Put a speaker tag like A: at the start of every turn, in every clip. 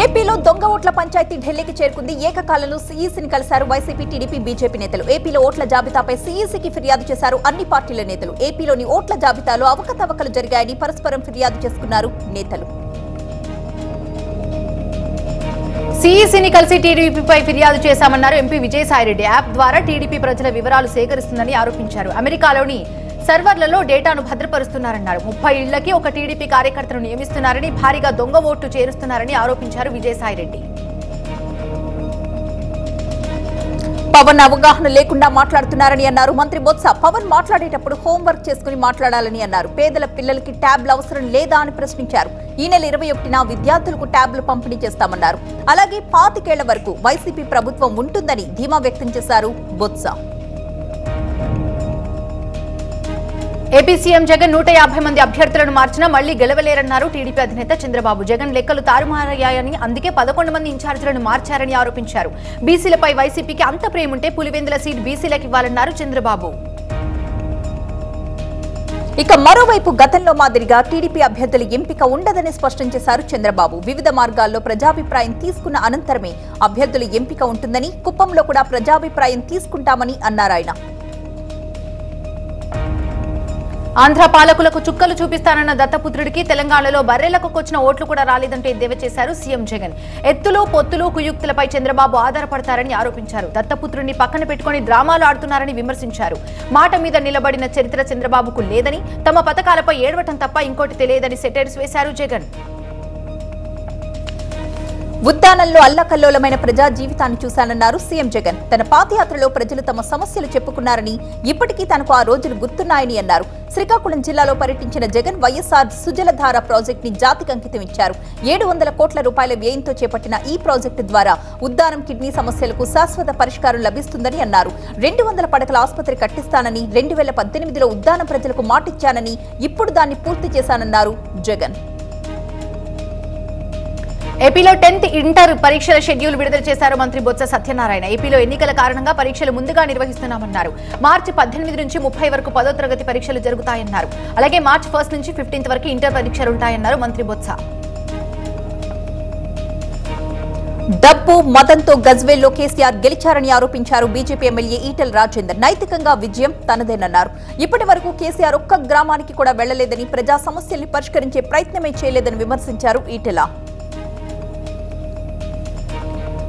A: ఏపీలో దొంగ ఓట్ల పంచాయతీ ఢిల్లీకి చేరుకుంది. ఏకకాలంలో సీఈసీని కలిశారు వైసీపీ, టీడీపీ, బీజేపీ నేతలు. ఏపీలో ఓట్ల జాబితాపై సీఈసీకి ఫిర్యాదు చేశారు అన్ని పార్టీల నేతలు. ఏపీలోని ఓట్ల జాబితాలో అవకతవకలు జరిగాయని పరస్పరం ఫిర్యాదు చేసుకున్నారు నేతలు.
B: సీఈసీని కలిసి టీడీపీపై ఫిర్యాదు చేశామన్నారు ఎంపీ విజయసాయిరెడ్డి. యాప్ ద్వారా టీడీపీ ప్రజల వివరాలు సేకరిస్తుందని ఆరోపించారు. అమెరికాలోని సర్వర్లలో డేటాను భద్రపరుస్తున్నారన్నారు. 30 ఇళ్లకి ఒక టీడీపీ కార్యకర్తను నియమిస్తున్నారని, భారీగా దొంగ ఓట్లు చేరుస్తున్నారని ఆరోపించారు విజయసాయిరెడ్డి.
A: పవన్ అవగాహన లేకుండా మాట్లాడుతున్నారని అన్నారు మంత్రి బొత్స. పవన్ మాట్లాడేటప్పుడు హోంవర్క్ చేసుకుని మాట్లాడాలని అన్నారు. పేదల పిల్లలకి ట్యాబ్లు అవసరం లేదా అని ప్రశ్నించారు. ఈ నెల 21న విద్యార్థులకు ట్యాబ్లు పంపిణీ చేస్తామన్నారు. అలాగే 25 ఏళ్ల వరకు వైసీపీ ప్రభుత్వం ఉంటుందని ధీమా వ్యక్తం చేశారు బొత్స.
B: ఏపీ సీఎం జగన్ 150 మంది అభ్యర్థులను మార్చినా మళ్లీ గెలవలేరన్నారు టీడీపీ అధినేత చంద్రబాబు. జగన్ లెక్కలు తారుమారయ్యాయని, అందుకే 11 మంది ఇన్ఛార్జీలను మార్చారని ఆరోపించారు. బీసీలపై వైసీపీకి అంత ప్రేముంటే పులివెందుల సీట్ బీసీలకు ఇవ్వాలన్నారు చంద్రబాబు.
A: ఇక మరోవైపు గతంలో మాదిరిగా టీడీపీ అభ్యర్థుల ఎంపిక ఉండదని స్పష్టం చేశారు చంద్రబాబు. వివిధ మార్గాల్లో ప్రజాభిప్రాయం తీసుకున్న అనంతరమే అభ్యర్థుల ఎంపిక ఉంటుందని, కుప్పంలో కూడా ప్రజాభిప్రాయం తీసుకుంటామని అన్నారాయన.
B: ఆంధ్ర పాలకులకు చుక్కలు చూపిస్తానన్న దత్తపుత్రుడికి తెలంగాణలో బర్రెలకు వచ్చిన ఓట్లు కూడా రాలేదంటూ ఎద్దేవా చేశారు సీఎం జగన్. ఎత్తులు, పొత్తులు, కుయుక్తులపై చంద్రబాబు ఆధారపడతారని ఆరోపించారు. దత్తపుత్రుడిని పక్కన పెట్టుకుని డ్రామాలు ఆడుతున్నారని విమర్శించారు. మాట మీద నిలబడిన చరిత్ర చంద్రబాబుకు లేదని, తమ పథకాలపై ఏడవటం తప్ప ఇంకోటి తెలియదని సెటైర్స్ వేశారు జగన్.
A: ఉద్దానంలో అల్లకల్లోలమైన ప్రజా జీవితాన్ని చూశానన్నారు సీఎం జగన్. తన పాదయాత్రలో ప్రజలు తమ సమస్యలు చెప్పుకున్నారని, ఇప్పటికీ తనకు ఆ రోజులు గుర్తున్నాయని అన్నారు. శ్రీకాకుళం జిల్లాలో పర్యటించిన జగన్ వైఎస్ఆర్ సుజలధార ప్రాజెక్టు ని జాతికి అంకితం ఇచ్చారు. 700 కోట్ల రూపాయల వ్యయంతో చేపట్టిన ఈ ప్రాజెక్టు ద్వారా ఉద్దానం కిడ్నీ సమస్యలకు శాశ్వత పరిష్కారం లభిస్తుందని అన్నారు. 200 పడకల ఆసుపత్రి కట్టిస్తానని, 2018లో ఉద్దానం ప్రజలకు మాటిచ్చానని, ఇప్పుడు దాన్ని పూర్తి చేశానన్నారు జగన్.
B: ఏపీలో 10th ఇంటర్ పరీక్షల షెడ్యూల్ విడుదల చేశారు మంత్రి బొత్స సత్యనారాయణ. ఏపీలో ఎన్నికల కారణంగా పరీక్షలు ముందుగా నిర్వహిస్తున్నామన్నారు. మార్చి 18 నుంచి 30 వరకు 10వ తరగతి పరీక్షలు జరుగుతాయన్నారు. అలాగే మార్చి 1 నుంచి 15 వరకు ఇంటర్ పరీక్షలు ఉంటాయన్నారు మంత్రి బొత్స.
A: డబ్బు, మతంతో గజ్వేల్లో కేసీఆర్ గెలిచారని ఆరోపించారు బీజేపీ ఎమ్మెల్యే ఈటెల రాజేందర్. నైతికంగా విజయం తనదేనన్నారు. ఇప్పటి వరకు కేసీఆర్ ఒక్క గ్రామానికి కూడా వెళ్లలేదని, ప్రజా సమస్యల్ని పరిష్కరించే ప్రయత్నమే చేయలేదని విమర్శించారు ఈటెల.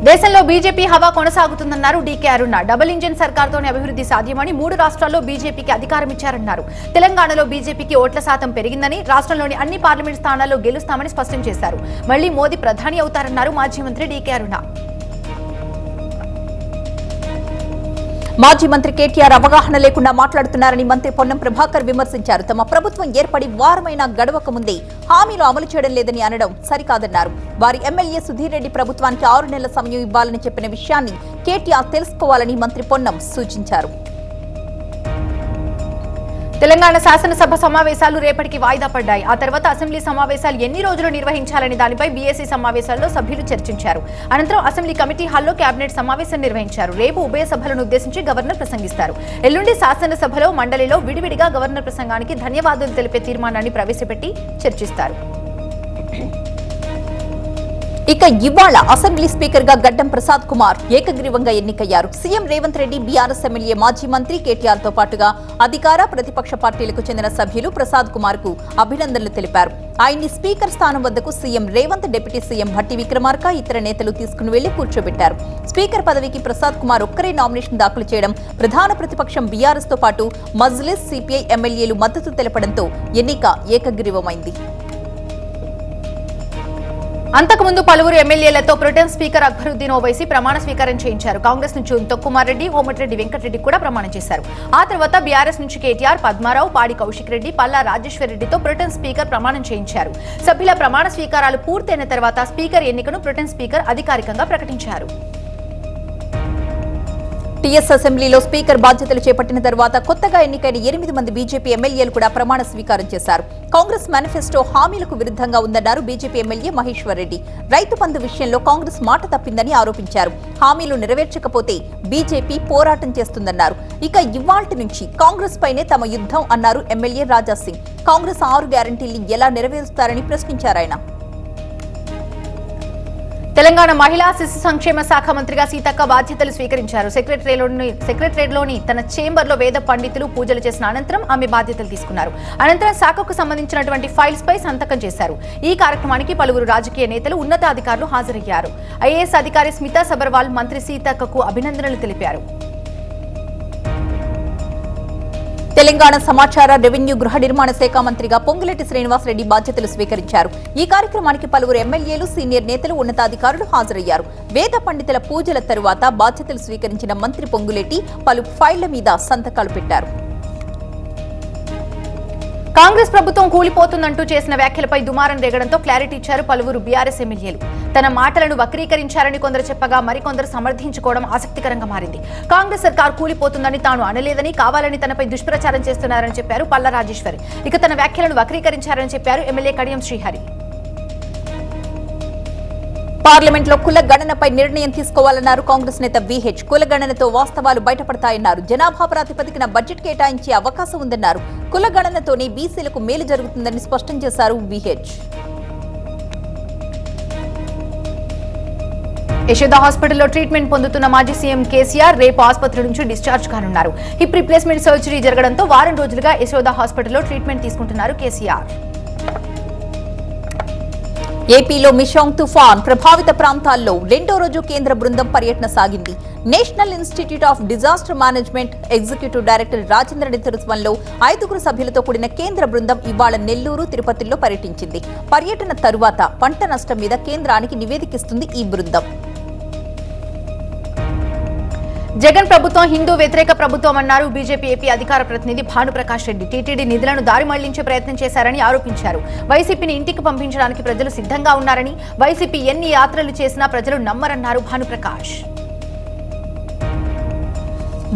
B: దేశంలో బీజేపీ హవా కొనసాగుతుందన్నారు డీకే అరుణ. డబుల్ ఇంజిన్ సర్కార్తోనే అభివృద్ధి సాధ్యమని, 3 రాష్ట్రాల్లో బీజేపీకి అధికారం ఇచ్చారన్నారు. తెలంగాణలో బీజేపీకి ఓట్ల శాతం పెరిగిందని, రాష్ట్రంలోని అన్ని పార్లమెంట్ స్థానాల్లో గెలుస్తామని స్పష్టం చేశారు. మళ్లీ మోదీ ప్రధాని అవుతారన్నారు మాజీ మంత్రి డీకే అరుణ.
A: మాజీ మంత్రి కేటీఆర్ అవగాహన లేకుండా మాట్లాడుతున్నారని మంత్రి పొన్నం ప్రభాకర్ విమర్శించారు. తమ ప్రభుత్వం ఏర్పడి వారమైనా గడవక ముందే హామీలు అమలు చేయడం లేదని అనడం సరికాదన్నారు. వారి ఎమ్మెల్యే సుధీర్ రెడ్డి ప్రభుత్వానికి 6 నెలల సమయం ఇవ్వాలని చెప్పిన విషయాన్ని కేటీఆర్ తెలుసుకోవాలని మంత్రి పొన్నం సూచించారు.
B: తెలంగాణ శాసనసభ సమావేశాలు రేపటికి వాయిదా పడ్డాయి. ఆ తర్వాత అసెంబ్లీ సమావేశాలు ఎన్ని రోజులు నిర్వహించాలని దానిపై బీఎస్సీ సమావేశాల్లో సభ్యులు చర్చించారు. అనంతరం అసెంబ్లీ కమిటీ హాల్లో కేబినెట్ సమావేశం నిర్వహించారు. రేపు ఉభయ సభలను ఉద్దేశించి గవర్నర్ ప్రసంగిస్తారు. ఎల్లుండి శాసనసభలో, మండలిలో విడివిడిగా గవర్నర్ ప్రసంగానికి ధన్యవాదాలు తెలిపే తీర్మానాన్ని ప్రవేశపెట్టి చర్చిస్తారు.
A: ఇక ఇవాళ అసెంబ్లీ స్పీకర్ గా గడ్డం ప్రసాద్ కుమార్ ఏకగ్రీవంగా ఎన్నికయ్యారు. CM Revanth Reddy, BRS MLA మాజీ మంత్రి కేటీఆర్ తో పాటుగా అధికార, ప్రతిపక్ష పార్టీలకు చెందిన సభ్యులు ప్రసాద్ కుమార్ కు అభినందనలు తెలిపారు. ఆయన్ని స్పీకర్ స్థానం వద్దకు CM Revanth, deputy CM Bhatti Vikramarka, ఇతర నేతలు తీసుకుని వెళ్లి కూర్చోబెట్టారు. స్పీకర్ పదవికి ప్రసాద్ కుమార్ ఒక్కరే నామినేషన్ దాఖలు చేయడం, ప్రధాన ప్రతిపక్షం బీఆర్ఎస్ తో పాటు మజ్లిస్, సిపిఐ ఎమ్మెల్యేలు మద్దతు తెలపడంతో ఎన్నిక ఏకగ్రీవమైంది.
B: అంతకుముందు పలువురు ఎమ్మెల్యేలతో ప్రొటెం స్పీకర్ అక్బరుద్దీన్ ఓవైసీ ప్రమాణ స్వీకారం చేయించారు. కాంగ్రెస్ నుంచి ఉత్తమ్ కుమార్ రెడ్డి, కోమటిరెడ్డి వెంకటరెడ్డి కూడా ప్రమాణం చేశారు. ఆ తర్వాత బీఆర్ఎస్ నుంచి కేటీఆర్, పద్మారావు, పాడి కౌశిక్ రెడ్డి, పల్లా రాజేశ్వర్ రెడ్డితో ప్రొటెం స్పీకర్ ప్రమాణం చేయించారు. సభ్యుల ప్రమాణ స్వీకారాలు పూర్తయిన తర్వాత స్పీకర్ ఎన్నికను ప్రొటెం స్పీకర్ అధికారికంగా ప్రకటించారు.
A: టీఎస్ అసెంబ్లీలో స్పీకర్ బాధ్యతలు చేపట్టిన తర్వాత కొత్తగా ఎన్నికైన 8 మంది బీజేపీ ఎమ్మెల్యేలు కూడా ప్రమాణ స్వీకారం చేశారు. కాంగ్రెస్ మేనిఫెస్టో హామీలకు విరుద్ధంగా ఉందన్నారు బీజేపీ ఎమ్మెల్యే మహేశ్వర్ రెడ్డి. రైతు బంధు విషయంలో కాంగ్రెస్ మాట తప్పిందని ఆరోపించారు. హామీలు నెరవేర్చకపోతే బీజేపీ పోరాటం చేస్తుందన్నారు. ఇక ఇవాల్టి నుంచి కాంగ్రెస్ పైనే తమ యుద్ధం అన్నారు ఎమ్మెల్యే రాజాసింగ్. కాంగ్రెస్ 6 గ్యారంటీల్ని ఎలా నెరవేరుస్తారని ప్రశ్నించారాయన.
B: తెలంగాణ మహిళా శిశు సంక్షేమ శాఖ మంత్రిగా సీతక్క బాధ్యతలు స్వీకరించారు. సెక్రటరేట్లోని తన చేంబర్లో వేద పండితులు పూజలు చేసిన అనంతరం ఆమె బాధ్యతలు తీసుకున్నారు. అనంతరం శాఖకు సంబంధించినటువంటి ఫైల్స్ పై సంతకం చేశారు. ఈ కార్యక్రమానికి పలువురు రాజకీయ నేతలు, ఉన్నతాధికారులు హాజరయ్యారు. ఐఏఎస్ అధికారి స్మితా సబర్వాల్ మంత్రి సీతక్కకు అభినందనలు తెలిపారు.
A: తెలంగాణ సమాచార, రెవెన్యూ, గృహ నిర్మాణ శాఖ మంత్రిగా పొంగులేటి శ్రీనివాసరెడ్డి బాధ్యతలు స్వీకరించారు. ఈ కార్యక్రమానికి పలువురు ఎమ్మెల్యేలు, సీనియర్ నేతలు, ఉన్నతాధికారులు హాజరయ్యారు. వేద పండితుల పూజల తరువాత బాధ్యతలు స్వీకరించిన మంత్రి పొంగులేటి పలు ఫైళ్ల మీద సంతకాలు పెట్టారు.
B: కాంగ్రెస్ ప్రభుత్వం కూలిపోతుందంటూ చేసిన వ్యాఖ్యలపై దుమారం రేగడంతో క్లారిటీ ఇచ్చారు పలువురు బీఆర్ఎస్ ఎమ్మెల్యేలు. తన మాటలను వక్రీకరించారని కొందరు చెప్పగా మరికొందరు సమర్థించుకోవడం ఆసక్తికరంగా మారింది. కాంగ్రెస్ సర్కార్ కూలిపోతుందని తాను అనలేదని, కావాలని తనపై దుష్ప్రచారం చేస్తున్నారని చెప్పారు పల్లా రాజేశ్వరి. ఇక తన వ్యాఖ్యలను వక్రీకరించారని చెప్పారు ఎమ్మెల్యే కడియం శ్రీహరి.
A: పార్లమెంట్లో కుల గణనపై నిర్ణయం తీసుకోవాలన్నారు కాంగ్రెస్ నేత బీహెచ్. కుల గణనతో వాస్తవాలు బయటపడతాయన్నారు. జనాభా ప్రాతిపదికన బడ్జెట్ కేటాయించే అవకాశం ఉందన్నారు. కుల గణనతోనే బీసీలకు మేలు జరుగుతుందని స్పష్టం చేశారు బీహెచ్.
B: యశోద హాస్పిటల్లో ట్రీట్మెంట్ పొందుతున్న మాజీ సీఎం కేసీఆర్ రేపు ఆసుపత్రి నుంచి డిశ్చార్జ్ కానున్నారు. హిప్ రిప్లేస్మెంట్ సర్జరీ జరగడంతో వారం రోజులుగా యశోద హాస్పిటల్లో ట్రీట్మెంట్ తీసుకుంటున్నారు కేసీఆర్.
A: ఏపీలో మిషాంగ్ తుఫాన్ ప్రభావిత ప్రాంతాల్లో రెండో రోజు కేంద్ర బృందం పర్యటన సాగింది. National institute of disaster management executive director Rajendra నేతృత్వంలో 5 సభ్యులతో కూడిన కేంద్ర బృందం ఇవాళ నెల్లూరు, తిరుపతిలో పర్యటించింది. పర్యటన తరువాత పంట నష్టం మీద కేంద్రానికి నివేదికిస్తుంది ఈ బృందం.
B: జగన్ ప్రభుత్వం హిందూ వ్యతిరేక ప్రభుత్వం అన్నారు బీజేపీ ఏపీ అధికార ప్రతినిధి భానుప్రకాష్ రెడ్డి. టీటీడీ నిధులను దారి మళ్లించే ప్రయత్నం చేశారని ఆరోపించారు. వైసీపీని ఇంటికి పంపించడానికి ప్రజలు సిద్ధంగా ఉన్నారని, వైసీపీ ఎన్ని యాత్రలు చేసినా ప్రజలు నమ్మరన్నారు భానుప్రకాష్.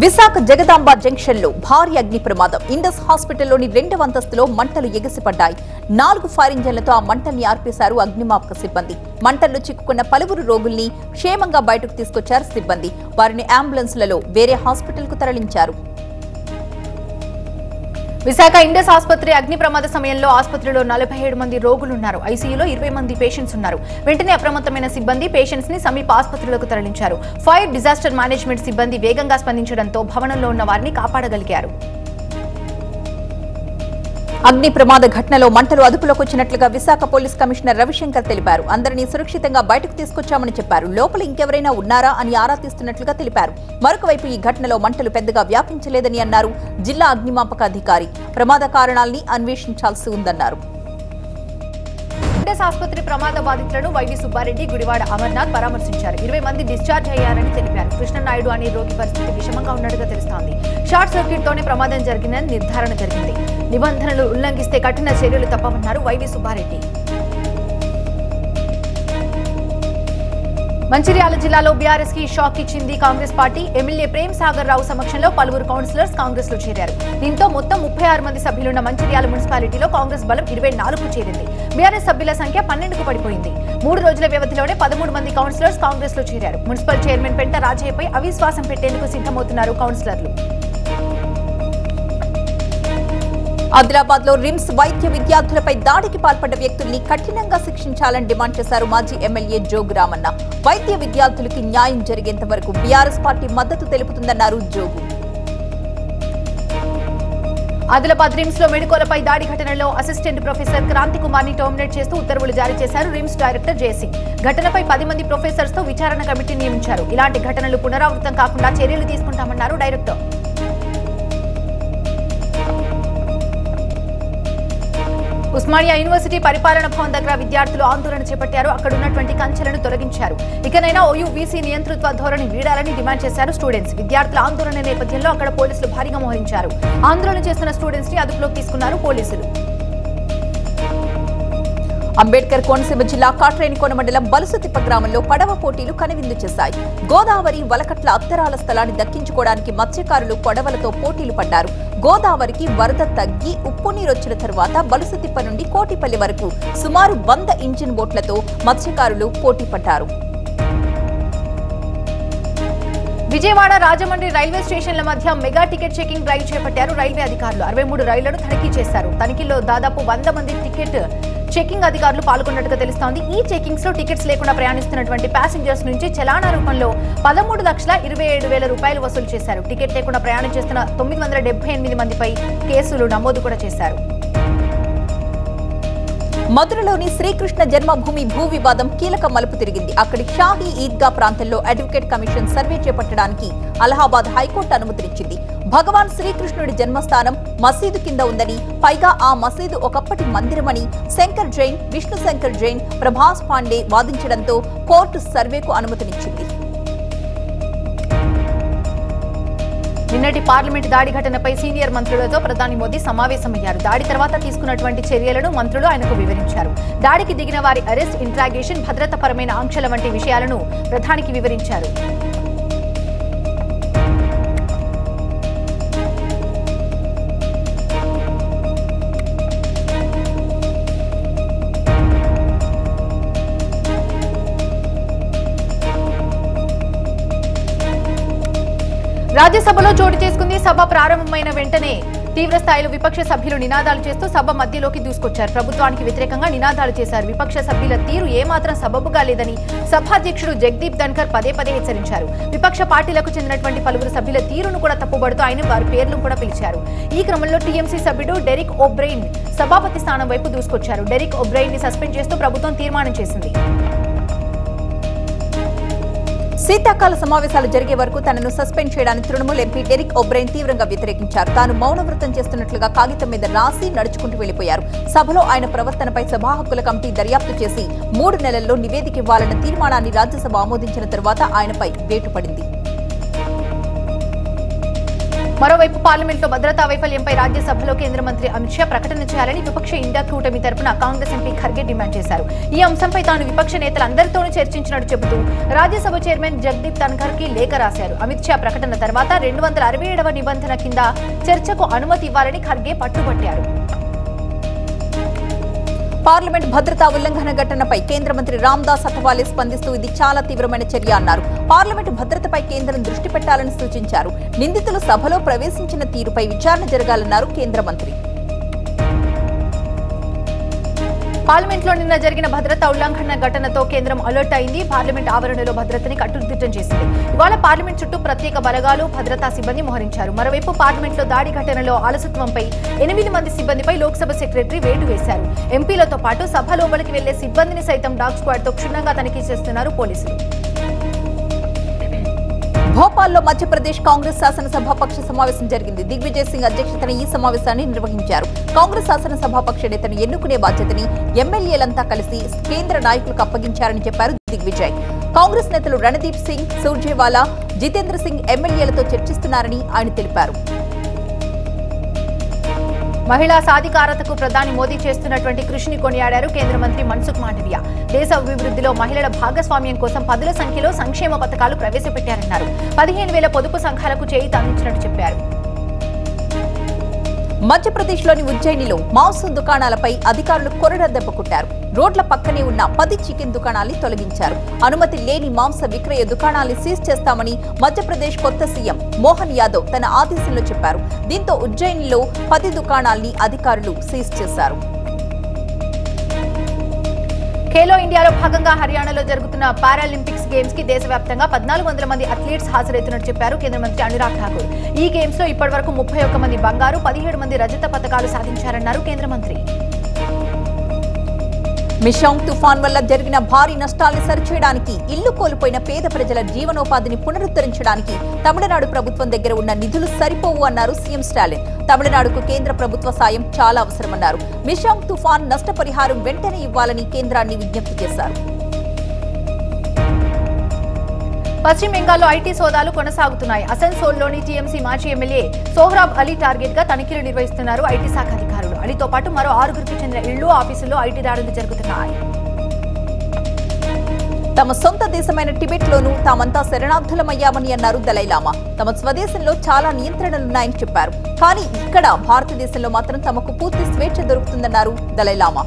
A: విశాఖ జగదాంబ జంక్షన్ లో భారీ అగ్ని ప్రమాదం. ఇండస్ హాస్పిటల్లోని 2వ అంతస్తులో మంటలు ఎగసిపడ్డాయి. 4 ఫైర్ ఇంజన్లతో ఆ మంటల్ని ఆర్పేశారు అగ్నిమాపక సిబ్బంది. మంటల్లో చిక్కుకున్న పలువురు రోగుల్ని క్షేమంగా బయటకు తీసుకొచ్చారు సిబ్బంది. వారిని అంబులెన్స్లలో వేరే హాస్పిటల్ కు తరలించారు.
B: విశాఖ ఇండస్ ఆసుపత్రి అగ్ని ప్రమాద సమయంలో ఆసుపత్రిలో 47 మంది రోగులున్నారు. ఐసీయూలో 20 మంది పేషెంట్స్ ఉన్నారు. వెంటనే అప్రమత్తమైన సిబ్బంది పేషెంట్స్ ని సమీప ఆసుపత్రులకు తరలించారు. ఫైర్ డిజాస్టర్ మేనేజ్మెంట్ సిబ్బంది వేగంగా స్పందించడంతో భవనంలో ఉన్న వారిని కాపాడగలిగారు.
A: అగ్ని ప్రమాద ఘటనలో మంటలు అదుపులోకి వచ్చినట్లుగా విశాఖ పోలీస్ కమిషనర్ రవిశంకర్ తెలిపారు. అందరినీ సురక్షితంగా బయటకు తీసుకొచ్చామని చెప్పారు. లోపల ఇంకెవరైనా ఉన్నారా అని ఆరా తీస్తున్నట్లుగా తెలిపారు. మరొకవైపు ఈ ఘటనలో మంటలు పెద్దగా వ్యాపించలేదని అన్నారు జిల్లా అగ్నిమాపక అధికారి. ప్రమాద కారణాల్ని అన్వేషించాల్సి ఉందన్నారు.
B: ఇండస్ ఆసుపత్రి ప్రమాద బాధితులను వైవి సుబ్బారెడ్డి, గుడివాడ అమర్నాథ్ పరామర్శించారు. 20 మంది డిశ్చార్జ్ అయ్యారని తెలిపారు. కృష్ణనాయుడు అనే రోగి పరిస్థితి విషమంగా ఉన్నట్టుగా తెలుస్తోంది. షార్ట్ సర్క్యూట్ తోనే ప్రమాదం జరిగిందని నిర్ధారణ జరిగింది. నిబంధనలు ఉల్లంఘిస్తే కఠిన చర్యలు తప్పవన్నారు వైవి సుబ్బారెడ్డి. మంచిర్యాల జిల్లాలో బీఆర్ఎస్ కి షాక్ ఇచ్చింది కాంగ్రెస్ పార్టీ. ఎమ్మెల్యే ప్రేమ్ సాగర్ రావు సమక్షంలో పలువురు కౌన్సిలర్స్ కాంగ్రెస్ లో చేరారు. దీంతో మొత్తం 36 మంది సభ్యులున్న మంచిర్యాల మున్సిపాలిటీలో కాంగ్రెస్ బలం 24కు చేరింది. బీఆర్ఎస్ సభ్యుల సంఖ్య 12కు పడిపోయింది. 3 రోజుల వ్యవధిలోనే 13 మంది కౌన్సిలర్స్ కాంగ్రెస్ లో చేరారు. మున్సిపల్ చైర్మన్ పెంట రాజయ్యపై అవిశ్వాసం పెట్టేందుకు సిద్ధమవుతున్నారు కౌన్సిలర్లు.
A: ఆదిలాబాద్ లో రిమ్స్ వైద్య విద్యార్థులపై దాడికి పాల్పడ్డ వ్యక్తుల్ని కఠినంగా శిక్షించాలని డిమాండ్ చేశారు మాజీ ఎమ్మెల్యే జోగు రామన్న. వైద్య విద్యార్థులకి న్యాయం జరిగేంత వరకు బీఆర్ఎస్ పార్టీ మద్దతు తెలుపుతుందన్నారు జోగు.
B: ఆదిలాబాద్ రిమ్స్ లో మెడికోలపై దాడి ఘటనలో అసిస్టెంట్ ప్రొఫెసర్ క్రాంతి కుమార్ ని టర్మినేట్ చేస్తూ ఉత్తర్వులు జారీ చేశారు రిమ్స్ డైరెక్టర్ జయసింగ్. ఘటనపై 10 మంది ప్రొఫెసర్స్ తో విచారణ కమిటీ నియమించారు. ఇలాంటి ఘటనలు పునరావృతం కాకుండా చర్యలు తీసుకుంటామన్నారు డైరెక్టర్. ఉస్మానియా యూనివర్సిటీ పరిపాలన భవన్ దగ్గర విద్యార్థులు ఆందోళన చేపట్టారు. అక్కడ ఉన్నటువంటి కంచెలను తొలగించారు. ఇకనైనా ఓయూవీసీ నియంతృత్వ ధోరణి వీడాలని డిమాండ్ చేశారు స్టూడెంట్స్. విద్యార్థుల ఆందోళన నేపథ్యంలో అక్కడ పోలీసులు భారీగా మోహరించారు. ఆందోళన చేస్తున్న స్టూడెంట్స్ ని అదుపులోకి తీసుకున్నారు పోలీసులు.
A: అంబేద్కర్ కోనసీమ జిల్లా కాట్రేనికోన మండలం బలుసుతిప్ప గ్రామంలో పడవ పోటీలు కనువిందు చేశాయి. గోదావరి వలకట్ల అత్తరాల స్థలాన్ని దక్కించుకోవడానికి మత్స్యకారులు పడవలతో పోటీలు పడ్డారు. గోదావరికి వరద తగ్గి ఉప్పు నీరొచ్చిన తరువాత బలుసుతిప్ప నుండి కోటిపల్లి వరకు సుమారు 100 ఇంజిన్ బోట్లతో మత్స్యకారులు పోటీ పడ్డారు.
B: విజయవాడ రాజమండ్రి రైల్వే స్టేషన్ల మధ్య మెగా టికెట్ చెకింగ్ డ్రైవ్ చేపట్టారు రైల్వే అధికారులు. 63 రైళ్లను తనిఖీ చేశారు. తనిఖీలో దాదాపు 100 మంది టికెట్ చెకింగ్ అధికారులు పాల్గొన్నట్టుగా తెలుస్తోంది. ఈ చెకింగ్స్ లో టికెట్స్ లేకుండా ప్రయాణిస్తున్నటువంటి ప్యాసింజర్స్ నుంచి చలానా రూపంలో 13,27,000 రూపాయలు వసూలు చేశారు. టికెట్ లేకుండా ప్రయాణం చేస్తున్న 978 మందిపై కేసులు నమోదు కూడా చేశారు.
A: మధురలోని శ్రీకృష్ణ జన్మభూమి భూ వివాదం కీలక మలుపు తిరిగింది. అక్కడి షాహీ ఈద్గా ప్రాంతంలో అడ్వకేట్ కమిషన్ సర్వే చేపట్టడానికి అలహాబాద్ హైకోర్టు అనుమతినిచ్చింది. భగవాన్ శ్రీకృష్ణుడి జన్మస్థానం మసీదు కింద ఉందని, పైగా ఆ మసీదు ఒకప్పటి మందిరమని శంకర్ జైన్, విష్ణు శంకర్ జైన్, ప్రభాస్ పాండే వాదించడంతో కోర్టు సర్వేకు అనుమతినిచ్చింది.
B: నిన్నటి పార్లమెంట్ దాడి ఘటనపై సీనియర్ మంత్రులతో ప్రధాని మోదీ సమావేశమయ్యారు. దాడి తర్వాత తీసుకున్నటువంటి చర్యలను మంత్రులు ఆయనకు వివరించారు. దాడికి దిగిన వారి అరెస్ట్, ఇంట్రాగేషన్, భద్రతాపరమైన ఆంక్షల వంటి విషయాలను ప్రధానికి వివరించారు. రాజ్యసభలో చోటు చేసుకుంది. సభ ప్రారంభమైన వెంటనే తీవ్ర స్థాయిలో విపక్ష సభ్యులు నినాదాలు చేస్తూ సభ మధ్యలోకి దూసుకొచ్చారు. ప్రభుత్వానికి వ్యతిరేకంగా నినాదాలు చేశారు. విపక్ష సభ్యుల తీరు ఏమాత్రం సబబుగా లేదని సభాధ్యక్షుడు జగదీప్ ధన్కర్ పదే హెచ్చరించారు. విపక్ష పార్టీలకు చెందినటువంటి పలువురు సభ్యుల తీరును కూడా తప్పుబడుతూ ఆయన వారి పేర్లను కూడా పిలిచారు. ఈ క్రమంలో టీఎంసీ సభ్యుడు డెరిక్ ఓబ్రెయిన్ సభాపతి స్థానం వైపు దూసుకొచ్చారు. డెరిక్ ఓబ్రెయిన్ ని సస్పెండ్ చేస్తూ ప్రభుత్వం తీర్మానం చేసింది.
A: శీతాకాల సమావేశాలు జరిగే వరకు తనను సస్పెండ్ చేయడానికి తృణమూల్ ఎంపీ డెరిక్ ఓబ్రెయిన్ తీవ్రంగా వ్యతిరేకించారు. తాను మౌనవ్రతం చేస్తున్నట్లుగా కాగితం మీద రాసి నడుచుకుంటూ వెళ్లిపోయారు. సభలో ఆయన ప్రవర్తనపై సభా హక్కుల కమిటీ దర్యాప్తు చేసి 3 నెలల్లో నివేదిక ఇవ్వాలన్న తీర్మానాన్ని రాజ్యసభ ఆమోదించిన తరువాత ఆయనపై వేటు పడింది.
B: మరోవైపు పార్లమెంట్లో భద్రతా వైఫల్యంపై రాజ్యసభలో కేంద్ర మంత్రి అమిత్ షా ప్రకటన చేయాలని విపక్ష ఇండియా కూటమి తరపున కాంగ్రెస్ ఎంపీ ఖర్గే డిమాండ్ చేశారు. ఈ అంశంపై తాను విపక్ష నేతలందరితోనూ చర్చించినట్టు చెబుతూ రాజ్యసభ చైర్మన్ జగదీప్ ధన్కర్ కి లేఖ రాశారు. అమిత్ షా ప్రకటన తర్వాత 267వ నిబంధన కింద చర్చకు అనుమతి ఇవ్వాలని ఖర్గే పట్టుబట్టారు.
A: పార్లమెంట్ భద్రతా ఉల్లంఘన ఘటనపై కేంద్ర మంత్రి రామ్దాస్ అథవాలే స్పందిస్తూ ఇది చాలా తీవ్రమైన చర్య అన్నారు. పార్లమెంటు భద్రతపై కేంద్రం దృష్టి పెట్టాలని సూచించారు. నిందితులు సభలో ప్రవేశించిన తీరుపై విచారణ జరగాలన్నారు కేంద్ర మంత్రి.
B: పార్లమెంట్లో నిన్న జరిగిన భద్రతా ఉల్లంఘన ఘటనతో కేంద్రం అలర్ట్ అయింది. పార్లమెంట్ ఆవరణలో భద్రతని కట్టుదిట్టం చేసింది. ఇవాళ పార్లమెంట్ చుట్టూ ప్రత్యేక బలగాలు, భద్రతా సిబ్బంది మోహరించారు. మరోవైపు పార్లమెంట్లో దాడి ఘటనలో అలసత్వంపై 8 మంది సిబ్బందిపై లోక్సభ సెక్రటరీ వేటు వేశారు. ఎంపీలతో పాటు సభ లోపలికి వెళ్లే సిబ్బందిని సైతం డాగ్ స్క్వాడ్ తో క్షుణ్ణంగా తనిఖీ చేస్తున్నారు పోలీసులు.
A: భోపాల్లో మధ్యప్రదేశ్ కాంగ్రెస్ శాసనసభాపక్ష సమావేశం జరిగింది. దిగ్విజయ్ సింగ్ అధ్యక్షతన ఈ సమావేశాన్ని నిర్వహించారు. కాంగ్రెస్ శాసనసభాపక్ష నేతను ఎన్నుకునే బాధ్యతని ఎమ్మెల్యేలంతా కలిసి కేంద్ర నాయకులకు అప్పగించారని చెప్పారు దిగ్విజయ్. కాంగ్రెస్ నేతలు రణదీప్ సింగ్, సూర్జేవాలా, జితేంద్ర సింగ్ ఎమ్మెల్యేలతో చర్చిస్తున్నారని ఆయన తెలిపారు.
B: మహిళా సాధికారతకు ప్రధాని మోదీ చేస్తున్నటువంటి కృషిని కొనియాడారు కేంద్ర మంత్రి మన్సుఖ్ మాండవియా. దేశ అభివృద్ధిలో మహిళల భాగస్వామ్యం కోసం పదుల సంఖ్యలో సంక్షేమ పథకాలు ప్రవేశపెట్టారన్నారు. 15,000 పొదుపు సంఘాలకు చేయూత అందించినట్టు చెప్పారు.
A: మధ్యప్రదేశ్లోని ఉజ్జయినిలో మాంసం దుకాణాలపై అధికారులు కొరడ దెబ్బ కొట్టారు. రోడ్ల పక్కనే ఉన్న 10 చికెన్ దుకాణాల్ని తొలగించారు. అనుమతి లేని మాంస విక్రయ దుకాణాల్ని సీజ్ చేస్తామని మధ్యప్రదేశ్ కొత్త సీఎం మోహన్ యాదవ్ తన ఆదేశంలో చెప్పారు. దీంతో ఉజ్జయినిలో 10 దుకాణాల్ని అధికారులు సీజ్ చేశారు.
B: ఖేలో ఇండియాలో భాగంగా హర్యానాలో జరుగుతున్న పారాలింపిక్స్ గేమ్స్ కి దేశవ్యాప్తంగా 1400 మంది అథ్లీట్స్ హాజరవుతున్నట్టు చెప్పారు కేంద్ర మంత్రి అనురాగ్ ఠాకూర్. ఈ గేమ్స్ లో ఇప్పటివరకు 31 మంది బంగారు, 17 మంది రజత పతకాలు సాధించారన్నారు కేంద్ర మంత్రి.
A: మిషాంగ్ తుఫాన్ వల్ల జరిగిన భారీ నష్టాల్ని సరిచేయడానికి, ఇల్లు కోల్పోయిన పేద ప్రజల జీవనోపాధిని పునరుద్ధరించడానికి తమిళనాడు ప్రభుత్వం దగ్గర ఉన్న నిధులు సరిపోవు అన్నారు సీఎం స్టాలిన్. తమిళనాడుకు కేంద్ర ప్రభుత్వ సాయం చాలా అవసరమన్నారు. మిషాంగ్ తుఫాన్ నష్టపరిహారం వెంటనే ఇవ్వాలని కేంద్రాన్ని విజ్ఞప్తి చేశారు.
B: పశ్చిమ బెంగాల్లో ఐటీ సోదాలు కొనసాగుతున్నాయి. అసన్సోల్లోని టీఎంసీ మాజీ ఎమ్మెల్యే సోహ్రాబ్ అలీ టార్గెట్ గా తనిఖీలు నిర్వహిస్తున్నారు ఐటీ శాఖ అధికారులు. అలీతో పాటు మరో 6గురికి చెందిన ఇళ్లు, ఆఫీసుల్లో ఐటీ దాడులు జరుగుతున్నాయి.
A: తమ సొంత దేశమైన టిబెట్లోనూ తామంతా శరణార్థులమయ్యామని అన్నారు దలైలామా. తమ స్వదేశంలో చాలా నియంత్రణలున్నాయని చెప్పారు. కానీ ఇక్కడ భారతదేశంలో మాత్రం తమకు పూర్తి స్వేచ్ఛ దొరుకుతుందన్నారు దలైలామా.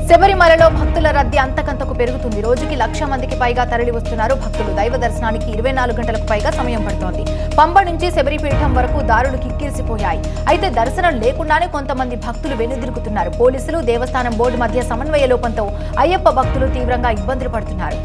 B: శబరిమలలో భక్తుల రద్దీ అంతకంతకు పెరుగుతుంది. రోజుకి 1,00,000 మందికి పైగా తరలి వస్తున్నారు భక్తులు. దైవ దర్శనానికి 24 గంటలకు పైగా సమయం పడుతోంది. పంబ నుంచి శబరిపీఠం వరకు దారులు కిక్కిరిసిపోయాయి. అయితే దర్శనం లేకుండానే కొంతమంది భక్తులు వెనుదిరుగుతున్నారు. పోలీసులు, దేవస్థానం బోర్డు మధ్య సమన్వయ లోపంతో అయ్యప్ప భక్తులు తీవ్రంగా ఇబ్బందులు పడుతున్నారు.